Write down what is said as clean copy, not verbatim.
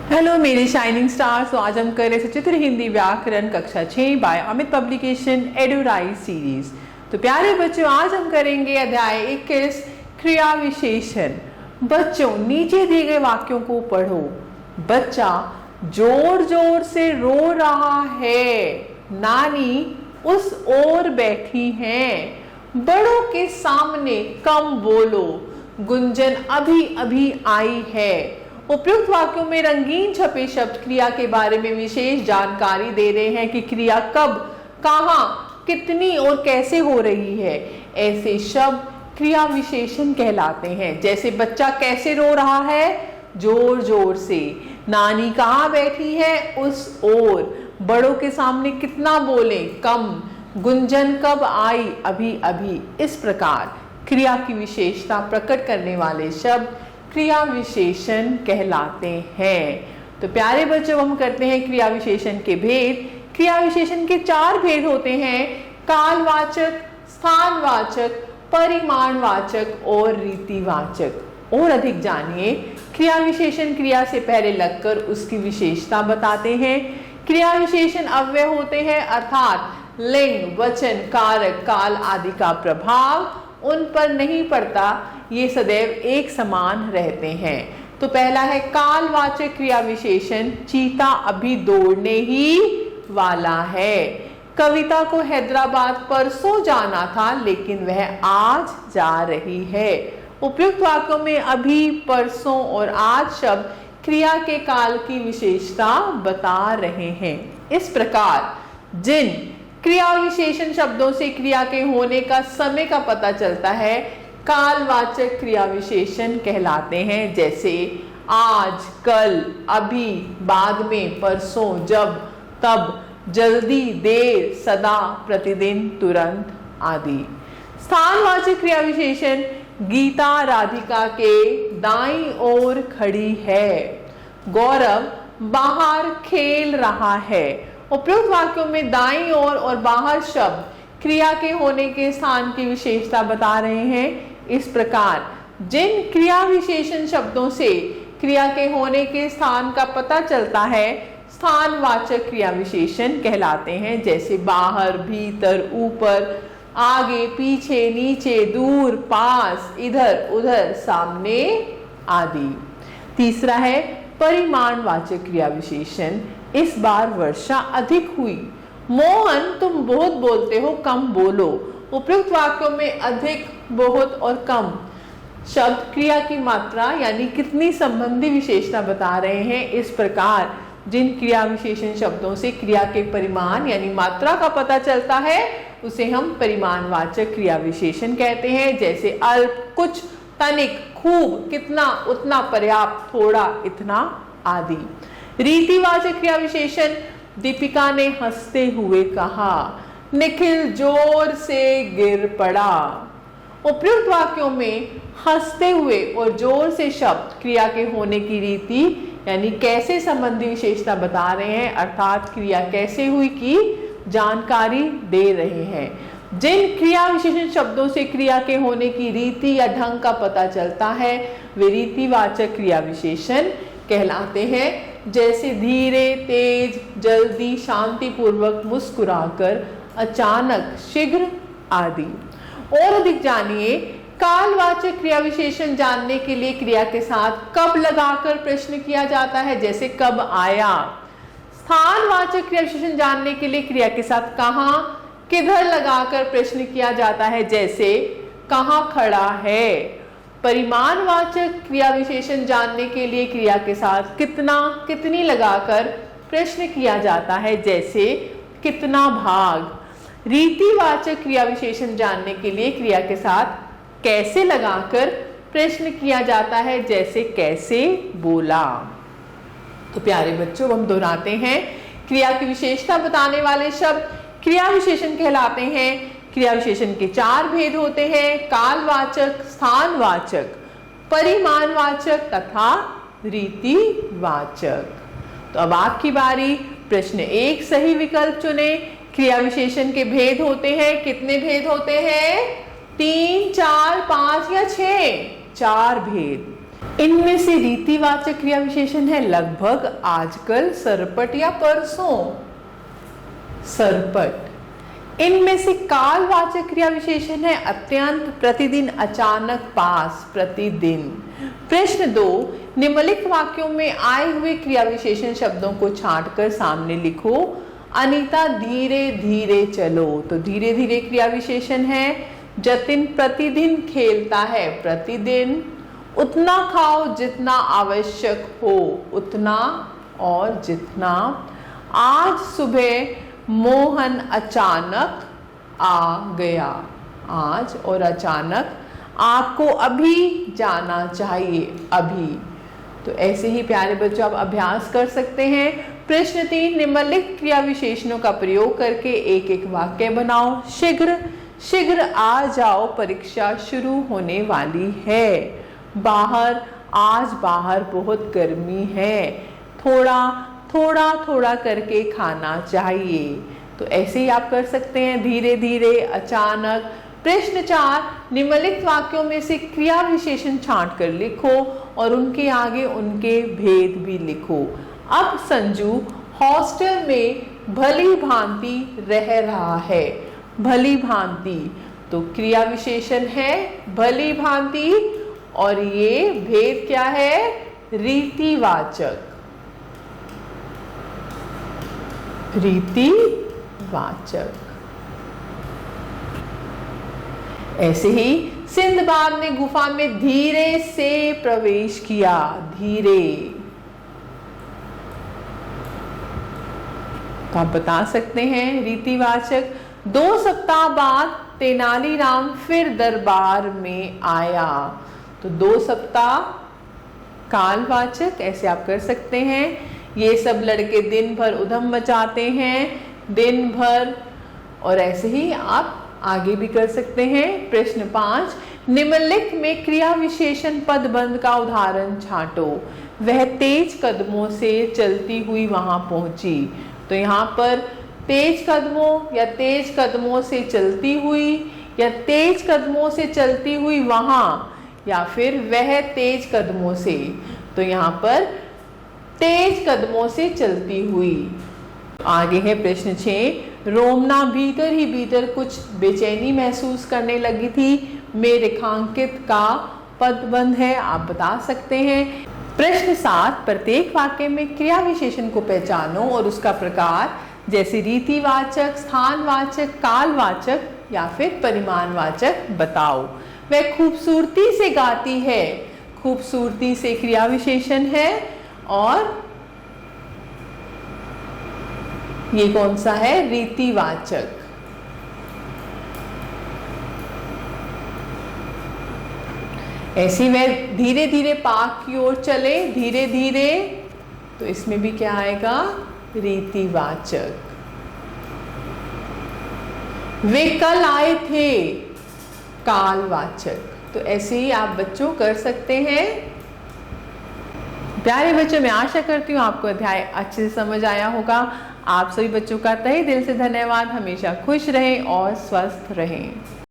Hello मेरे shining stars. तो आज हम कर रहे सचित्र हिंदी व्याकरण कक्षा 6 बाय अमित पब्लिकेशन एडुराइज सीरीज। तो प्यारे बच्चों, आज हम करेंगे अध्याय 21 क्रिया विशेषण। बच्चों, नीचे दिए गए वाक्यों को पढ़ो। बच्चा जोर जोर से रो रहा है, नानी उस ओर बैठी हैं, बड़ों के सामने कम बोलो, गुंजन अभी अभी आई है। उपयुक्त वाक्यों में रंगीन छपे शब्द क्रिया के बारे में विशेष जानकारी दे रहे हैं कि क्रिया कब, कहाँ, कितनी और कैसे हो रही है। ऐसे शब्द क्रिया विशेषण कहलाते हैं। जैसे बच्चा कैसे रो रहा है, जोर जोर से। नानी कहाँ बैठी है, उस ओर। बड़ों के सामने कितना बोले, कम। गुंजन कब आई, अभी अभी। इस प्रकार क्रिया की विशेषता प्रकट करने वाले शब्द क्रिया विशेषण कहलाते हैं। तो प्यारे बच्चों, हम करते हैं क्रिया विशेषण के भेद। क्रिया विशेषण के 4 भेद होते हैं: कालवाचक, स्थानवाचक, परिमाणवाचक और रीतिवाचक। और अधिक जानिए, क्रिया विशेषण क्रिया से पहले लगकर उसकी विशेषता बताते हैं। क्रिया विशेषण अव्यय होते हैं, अर्थात लिंग, वचन, कारक, काल आदि का प्रभाव उन पर नहीं पड़ता, ये सदैव एक समान रहते हैं। तो पहला है कालवाचक क्रिया विशेषण। चीता अभी दौड़ने ही वाला है। कविता को हैदराबाद परसों जाना था, लेकिन वह आज जा रही है। उपयुक्त वाक्यों में अभी, परसों और आज शब्द क्रिया के काल की विशेषता बता रहे हैं। इस प्रकार जिन क्रिया विशेषण शब्दों से क्रिया के होने का समय का पता चलता है, कालवाचक क्रिया विशेषण कहलाते हैं। जैसे आज, कल, अभी, बाद में, परसों, जब, तब, जल्दी, देर, सदा, प्रतिदिन, तुरंत आदि। स्थानवाचक क्रिया विशेषण गीता राधिका के दाईं ओर खड़ी है। गौरव बाहर खेल रहा है। उपयुक्त वाक्यों में दाईं ओर और बाहर शब्द क्रिया के होने के स्थान की विशेषता बता रहे हैं। इस प्रकार जिन क्रिया विशेषण शब्दों से क्रिया के होने के स्थान का पता चलता है, स्थानवाचक क्रिया विशेषण कहलाते हैं। जैसे बाहर, भीतर, ऊपर, आगे, पीछे, नीचे, दूर, पास, इधर, उधर, सामने आदि। तीसरा है परिमाणवाचक क्रिया विशेषण। इस बार वर्षा अधिक हुई। मोहन तुम बहुत बोलते हो, कम बोलो। उपयुक्त वाक्यों में अधिक, बहुत और कम शब्द क्रिया की मात्रा यानी कितनी संबंधी विशेषता बता रहे हैं। इस प्रकार जिन क्रिया विशेषण शब्दों से क्रिया के परिमाण यानी मात्रा का पता चलता है, उसे हम परिमाणवाचक क्रिया विशेषण कहते हैं। जैसे अल्प, कुछ, तनिक, खूब, कितना, उतना, पर्याप्त, थोड़ा, इतना आदि। रीतिवाचक क्रिया विशेषण दीपिका ने हंसते हुए कहा, निखिल जोर से गिर पड़ा। उपयुक्त वाक्यों में हंसते हुए और जोर से शब्द क्रिया के होने की रीति यानी कैसे संबंधी विशेषता बता रहे हैं, अर्थात क्रिया कैसे हुई की जानकारी दे रहे हैं। जिन क्रिया विशेषण शब्दों से क्रिया के होने की रीति या ढंग का पता चलता है, वे रीतिवाचक क्रिया विशेषण कहलाते हैं। जैसे धीरे, तेज, जल्दी, शांतिपूर्वक, मुस्कुराकर, अचानक, शीघ्र आदि। और अधिक जानिए, कालवाचक क्रिया विशेषण जानने के लिए क्रिया के साथ कब लगाकर प्रश्न किया जाता है। जैसे कब आया। स्थानवाचक क्रिया विशेषण जानने के लिए क्रिया के साथ कहाँ, किधर लगाकर प्रश्न किया जाता है। जैसे कहाँ खड़ा है। परिमाणवाचक क्रिया विशेषण जानने के लिए क्रिया के साथ कितना, कितनी लगाकर प्रश्न किया जाता है। जैसे कितना भाग। रीतिवाचक क्रिया विशेषण जानने के लिए क्रिया के साथ कैसे लगाकर प्रश्न किया जाता है। जैसे कैसे बोला। तो प्यारे बच्चों, हम दोहराते हैं, क्रिया की विशेषता बताने वाले शब्द क्रिया विशेषण कहलाते हैं। क्रिया विशेषण के 4 भेद होते हैं: कालवाचक, स्थानवाचक, परिमाणवाचक तथा रीतिवाचक। तो अब आपकी बारी। प्रश्न 1 सही विकल्प चुने। क्रिया विशेषण के भेद होते हैं। कितने भेद होते हैं? 3, 4, 5 या 6? 4 भेद। इनमें से रीतिवाचक क्रिया विशेषण है लगभग, आजकल, सरपट या परसों। सरपट। इनमें से कालवाचक क्रिया विशेषण है अत्यंत, प्रतिदिन, अचानक, पास, प्रतिदिन। प्रश्न 2, निम्नलिखित वाक्यों में आए हुए क्रिया विशेषण शब्दों को छांटकर सामने लिखो। अनीता धीरे धीरे चलो, तो धीरे धीरे क्रिया विशेषण है। जतिन प्रतिदिन खेलता है, प्रतिदिन। उतना खाओ जितना आवश्यक हो, उतना और जितना। आज सुबह मोहन अचानक आ गया, आज और अचानक। आपको अभी जाना चाहिए, अभी। तो ऐसे ही प्यारे बच्चों आप अभ्यास कर सकते हैं। प्रश्न 3, निम्नलिखित क्रिया विशेषणों का प्रयोग करके एक एक वाक्य बनाओ। शीघ्र, शीघ्र आ जाओ, परीक्षा शुरू होने वाली है। बाहर, आज बाहर बहुत गर्मी है। थोड़ा थोड़ा थोड़ा करके खाना चाहिए। तो ऐसे ही आप कर सकते हैं, धीरे धीरे, अचानक। प्रश्न 4, निम्नलिखित वाक्यों में से क्रिया विशेषण छांट कर लिखो और उनके आगे उनके भेद भी लिखो। अब संजू हॉस्टल में भली भांति रह रहा है। भली भांति, तो क्रिया विशेषण है भली भांति और ये भेद क्या है? रीतिवाचक। रीतिवाचक। ऐसे ही सिंदबाद ने गुफा में धीरे से प्रवेश किया, धीरे। तो आप बता सकते हैं रीतिवाचक। 2 सप्ताह बाद तेनालीराम फिर दरबार में आया, तो 2 सप्ताह कालवाचक, ऐसे आप कर सकते हैं। ये सब लड़के दिन भर उधम मचाते हैं, दिन भर। और ऐसे ही आप आगे भी कर सकते हैं। प्रश्न 5, निम्नलिखित में क्रिया विशेषण पदबंध का उदाहरण छांटो। वह तेज कदमों से चलती हुई वहां पहुंची, तो यहाँ पर तेज कदमों या तेज कदमों से चलती हुई या तेज कदमों से चलती हुई वहां या फिर वह तेज कदमों से, तो यहाँ पर तेज कदमों से चलती हुई। आगे है प्रश्न 6, रोमना भीतर ही भीतर कुछ बेचैनी महसूस करने लगी थी में रेखांकित का पदबंध है, आप बता सकते हैं। प्रश्न 7, प्रत्येक वाक्य में क्रिया विशेषण को पहचानो और उसका प्रकार, जैसे रीतिवाचक, स्थानवाचक, कालवाचक या फिर परिमाणवाचक बताओ। वह खूबसूरती से गाती है, खूबसूरती से क्रिया विशेषण है और ये कौन सा है? रीतिवाचक। ऐसी वह धीरे धीरे पार्क की ओर चले, धीरे धीरे, तो इसमें भी क्या आएगा? रीतिवाचक। वे कल आए थे, कालवाचक। तो ऐसे ही आप बच्चों कर सकते हैं। प्यारे बच्चों, मैं आशा करती हूँ आपको अध्याय अच्छे से समझ आया होगा। आप सभी बच्चों का तहे दिल से धन्यवाद। हमेशा खुश रहें और स्वस्थ रहें।